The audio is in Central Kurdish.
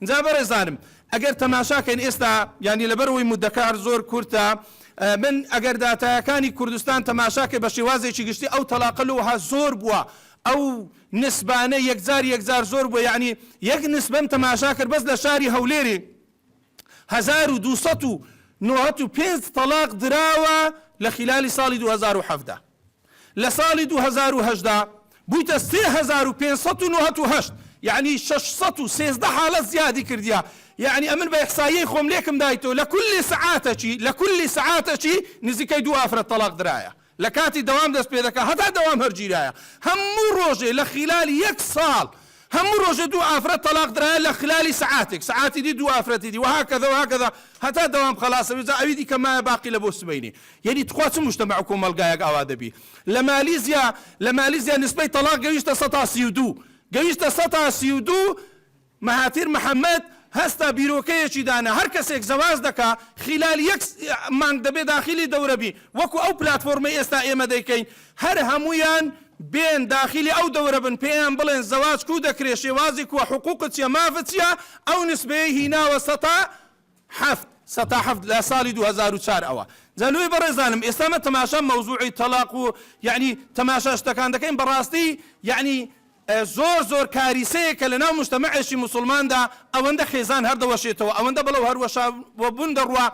جا بەڕێزانم ئەگەر تەماشاکەین ئێستا ینی لەبەرەوەی مودەکار زۆر کورتە من ئەگەر داتایەکانی کوردستان تەماشاکە بە شێوازێکی گشتی ئەو تەلاقەلەوەها زۆر بووە ئەو نسبانە یەکجار زۆر بووە یعنی یەک نسبەم تەماشا کرد بەس لە شاری هەولێرێ 1295 تەلاق دراوە لە خلالی ساڵی 2017 لە ساڵی 2018 بوویتە 3598 يعني 613 حالة زيادة كرديا يعني أمن بإحصائية خوم ليكم دايتو لكل ساعاتشي نزيكي دو أفر الطلاق درايا لكاتي دوام دست بيدكا هتا دوام هرجيرايا همو روجي لخلال يك صال همو روجي دو أفر الطلاق درايا لخلال ساعاتي دي دو أفرتي دي وهكذا هتا دوام خلاص إذا أبيدي كما باقي لبوس بيني يعني تقواتوا مجتمعكم ملقايق أوادا بي لماليزيا نسبة طلاق جويشتا 132 گەیشتە 132 مەهاتیر محەممەد هەستا بیرۆکەیەکی دانا هەر کەسێک زەواز دەکا خلال یەک مانگ دەبێ داخلی دەورەبی وەکو ئەو پلاتفۆرمەی ئێستا ئێمە دەیکەین هەر هەمویان بێن داخلی ئەو دەورە بن پێیان بڵێن زەواج کو دەکرێت شێوازی کووە حقوقت چیە مافت چیە ئەو نسبەیە هیناوە 107 لە ساڵی 2004 ئەوە جەلوی بەڕێزانم ئێستامە تەماشا مەوزوعی تەلاق و یعنی تەماشا شتەکان دەکەین بەڕاستی یعنی زۆر کاریسەیەکە لە ناو مجتەمەعێکی موسڵماندا ئەوەندە خێزان هەردەوەشێتەوە ئەوەندە بەڵەو هەروەشا بوون دەڕوا